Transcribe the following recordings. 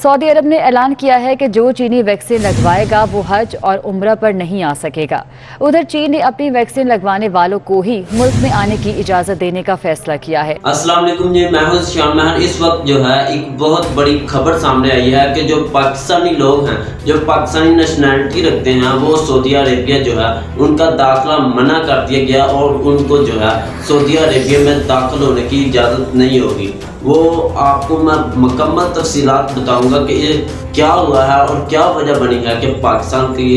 Saudi अरब ने ऐलान किया है कि जो चीनी वैक्सीन लगवाएगा वो हज और उम्रा पर नहीं आ सकेगा। उधर चीन ने अपनी वैक्सीन लगवाने वालों को ही मुल्क में आने की इजाजत देने का फैसला किया है। अस्सलाम वालेकुम जी, मैं हूं श्याम महर। इस वक्त जो है एक बहुत बड़ी खबर सामने आई है कि जो पाकिस्तानी लोग हैं, जो पाकिस्तानी नेशनैलिटी रखते हैं, वो सऊदी अरेबिया जो है उनका दाखिला मना कर दिया गया और उनको जो है सऊदी अरेबिया में दाखिल होने की इजाज़त नहीं होगी। वो आपको मैं मुकम्मल तफसीलात बताऊंगा कि ये क्या हुआ है और क्या वजह बनी है कि पाकिस्तान की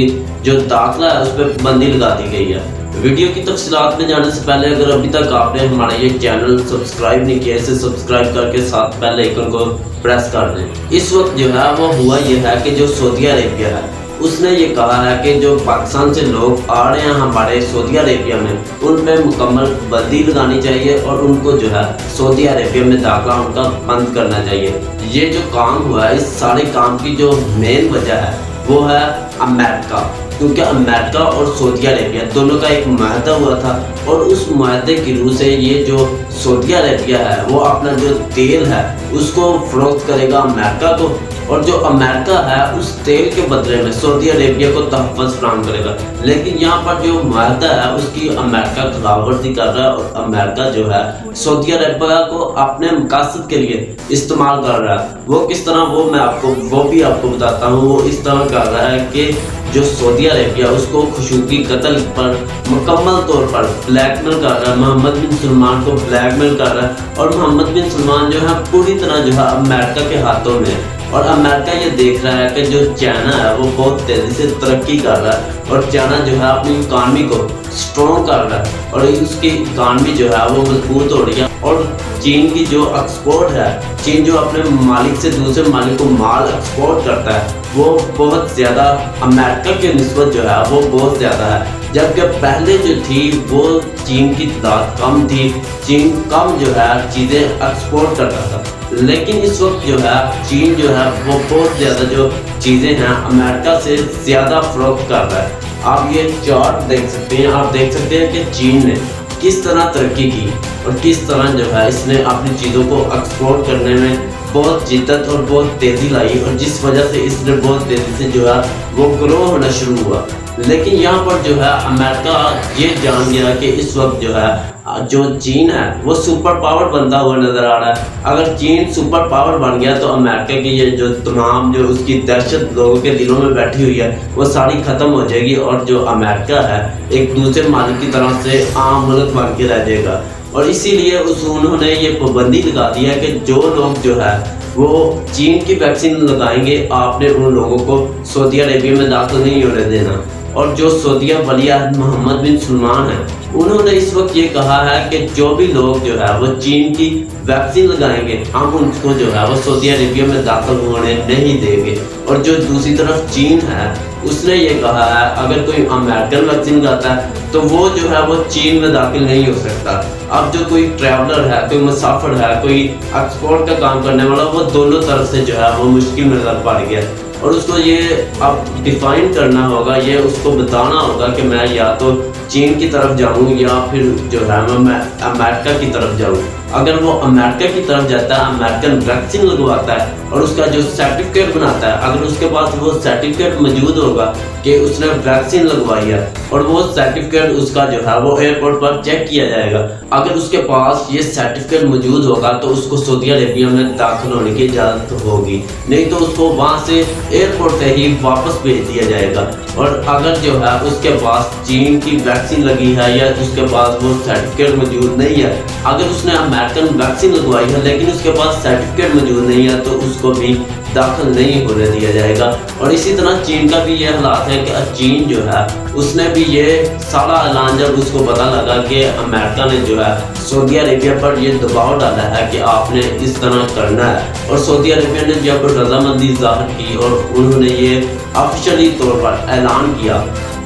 जो दाखिला है उस पर पाबंदी लगा दी गई है। वीडियो की तफसीलात में जाने से पहले अगर अभी तक आपने हमारा ये चैनल सब्सक्राइब नहीं किया, इसे सब्सक्राइब करके साथ बेल आइकन को प्रेस कर दें। इस वक्त जो है वो हुआ ये है कि जो सऊदी अरेबिया है उसने ये कहा है कि जो पाकिस्तान से लोग आ रहे हैं हमारे सऊदी अरेबिया में, उन पर मुकम्मल पाबंदी लगानी चाहिए और उनको जो है सऊदी अरेबिया में दाखिला उनका बंद करना चाहिए। ये जो काम हुआ है, इस सारे काम की जो मेन वजह है वो है अमेरिका, क्योंकि अमेरिका और सऊदी अरेबिया दोनों का एक मुआहदा हुआ था और उस मुआहदे की रूह से ये जो सऊदी अरेबिया है वो अपना जो तेल है उसको फरोख्त करेगा अमेरिका को, और जो अमेरिका है उस तेल के बदले में सऊदी अरेबिया को तहफ़्फ़ुज़ फराहम करेगा। लेकिन यहाँ पर जो मुआहदा है उसकी अमेरिका खिलाफवर्जी कर रहा है और अमेरिका जो है सऊदी अरेबिया को अपने मकसद के लिए इस्तेमाल कर रहा है। वो किस तरह वो भी आपको बताता हूँ। वो इस तरह कर रहा है कि जो सऊदी अरेबिया उसको खुशूगी कत्ल पर मुकम्मल तौर पर ब्लैकमेल कर रहा है, मोहम्मद बिन सलमान को ब्लैकमेल कर रहा है और मोहम्मद बिन सलमान जो है पूरी तरह जो है अमेरिका के हाथों में है। और अमेरिका ये देख रहा है कि जो चाइना है वो बहुत तेज़ी से तरक्की कर रहा है और चाइना जो है अपनी इकानमी को स्ट्रॉन्ग कर रहा है और उसकी इकानमी जो है वो मजबूत हो रही है। और चीन की जो एक्सपोर्ट है, चीन जो अपने मालिक से दूसरे मालिक को माल एक्सपोर्ट करता है वो बहुत ज़्यादा अमेरिका की निस्बत जो है वो बहुत ज़्यादा है। जबकि पहले जो थी वो चीन की तादाद कम थी, चीन कम जो है चीज़ें एक्सपोर्ट करता था। लेकिन इस वक्त जो है चीन जो है वो बहुत ज़्यादा जो चीज़ें हैं अमेरिका से ज़्यादा फरोख्त कर रहा है। आप ये चार्ट देख सकते हैं, आप देख सकते हैं कि चीन ने किस तरह तरक्की की और किस तरह जो है इसने अपनी चीज़ों को एक्सपोर्ट करने में बहुत जिद्दत और बहुत तेज़ी लाई और जिस वजह से इसने बहुत तेज़ी से जो है वो ग्रो होना शुरू हुआ। लेकिन यहाँ पर जो है अमेरिका ये जान गया कि इस वक्त जो है जो चीन है वो सुपर पावर बनता हुआ नज़र आ रहा है। अगर चीन सुपर पावर बन गया तो अमेरिका की ये जो तमाम जो उसकी दहशत लोगों के दिलों में बैठी हुई है वो सारी ख़त्म हो जाएगी और जो अमेरिका है एक दूसरे मालिक की तरफ से आम मुल्क बन के रह जाएगा। और इसीलिए उन्होंने ये पाबंदी लगा दी है कि जो लोग जो है वो चीन की वैक्सीन लगाएंगे आपने उन लोगों को सऊदी अरेबिया में दाखिल नहीं होने देना। और जो सऊदीया वलीअहद मोहम्मद बिन सलमान हैं उन्होंने इस वक्त ये कहा है कि जो भी लोग जो है वो चीन की वैक्सीन लगाएंगे हम उनको जो है वो सऊदी अरेबिया में दाखिल होने नहीं देंगे। और जो दूसरी तरफ चीन है उसने ये कहा है अगर कोई अमेरिकन वैक्सीन लगाता है तो वो जो है वो चीन में दाखिल नहीं हो सकता। अब जो कोई ट्रैवलर है, कोई मुसाफिर है, कोई एक्सपोर्ट का काम करने वाला, वो दोनों तरफ से जो है वो मुश्किल में पड़ गया और उसको ये अब डिफाइन करना होगा, ये उसको बताना होगा कि मैं या तो चीन की तरफ जाऊँ या फिर जो है मैं अमेरिका की तरफ जाऊँ। अगर वो अमेरिका की तरफ जाता है, अमेरिकन वैक्सीन लगवाता है और उसका जो सर्टिफिकेट बनाता है, अगर उसके पास वो सर्टिफिकेट मौजूद होगा कि उसने वैक्सीन लगवाई है और वो सर्टिफिकेट उसका जो है वो एयरपोर्ट पर चेक किया जाएगा। अगर उसके पास ये सर्टिफिकेट मौजूद होगा तो उसको सऊदी अरेबिया में दाखिल होने की इजाज़त होगी, नहीं तो उसको वहाँ से एयरपोर्ट से ही वापस भेज दिया जाएगा। और अगर जो है उसके पास चीन की वैक्सीन लगी है या उसके पास वो सर्टिफिकेट मौजूद नहीं है, अगर उसने अमेरिकन वैक्सीन लगवाई है लेकिन उसके पास सर्टिफिकेट मौजूद नहीं है तो उसको भी दाखिल नहीं होने दिया जाएगा। और इसी तरह चीन का भी ये हालात है कि चीन जो है उसने भी ये सारा ऐलान जब उसको पता लगा कि अमेरिका ने जो है सऊदी अरेबिया पर ये दबाव डाला है कि आपने इस तरह करना है, और सऊदी अरेबिया ने जब रजामंदी ज़ाहिर की और उन्होंने ये ऑफिशियली तौर पर ऐलान किया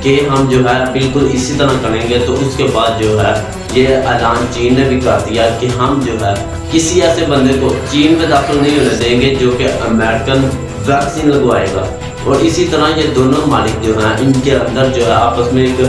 कि हम जो है बिल्कुल इसी तरह करेंगे, तो उसके बाद जो है ये ऐलान चीन ने भी कर दिया कि हम जो है किसी ऐसे बंदे को चीन में दाखिल नहीं होने देंगे जो कि अमेरिकन वैक्सीन लगवाएगा। और इसी तरह ये दोनों मालिक जो हैं इनके अंदर जो है आपस में एक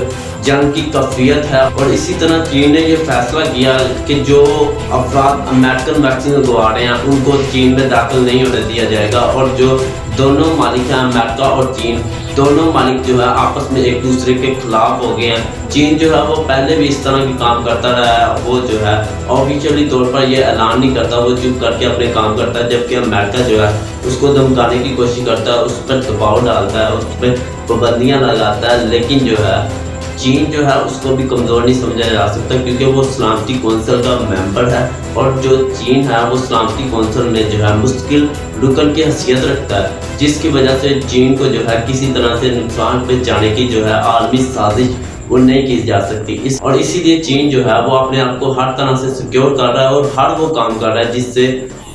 जंग की कैफियत है। और इसी तरह चीन ने ये फैसला किया कि जो अफराद अमेरिकन वैक्सीन लगवा रहे हैं उनको चीन में दाखिल नहीं होने दिया जाएगा। और जो दोनों मालिक हैं, अमेरिका और चीन, दोनों मालिक जो है आपस में एक दूसरे के खिलाफ हो गए हैं। चीन जो है वो पहले भी इस तरह के काम करता रहा है, वो जो है ऑफिशियली तौर पर ये ऐलान नहीं करता, वो चुप करके अपने काम करता है। जबकि अमेरिका जो है उसको धमकाने की कोशिश करता है, उस पर दबाव डालता है, उस पर पाबंदियाँ लगाता है। लेकिन जो है चीन जो है उसको भी कमज़ोर नहीं समझा जा सकता, क्योंकि वो सलामती कौंसिल का मेंबर है। और जो चीन है वो सलामती कौंसिल में जो है मुस्तकिल रुकन की हैसियत रखता है, जिसकी वजह से चीन को जो है किसी तरह से नुकसान पहुँचाने की जो है आलमी साजिश वो नहीं की जा सकती। और इसीलिए चीन जो है वो अपने आप को हर तरह से सिक्योर कर रहा है और हर वो काम कर रहा है जिससे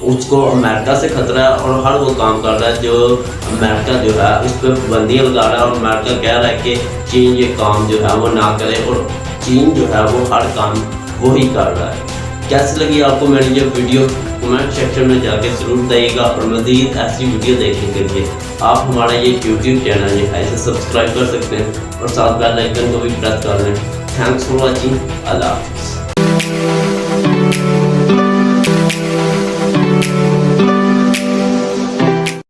उसको अमेरिका से खतरा है। और हर वो काम कर रहा है जो अमेरिका जो है उस पर पाबंदियाँ लगा रहा है। और अमेरिका कह रहा है कि चीन ये काम जो है वो ना करे, और चीन जो है वो हर काम वही कर रहा है। कैसी लगी आपको मेरी ये वीडियो, कमेंट सेक्शन में जाके ज़रूर बताइएगा। और मज़ीद ऐसी वीडियो देखने के लिए आप हमारा ये यूट्यूब चैनल जो है इसे सब्सक्राइब कर सकते हैं और साथ बेल आइकन को भी प्रेस कर लें। Thanks for watching. अल्लाह हाफ़िज़।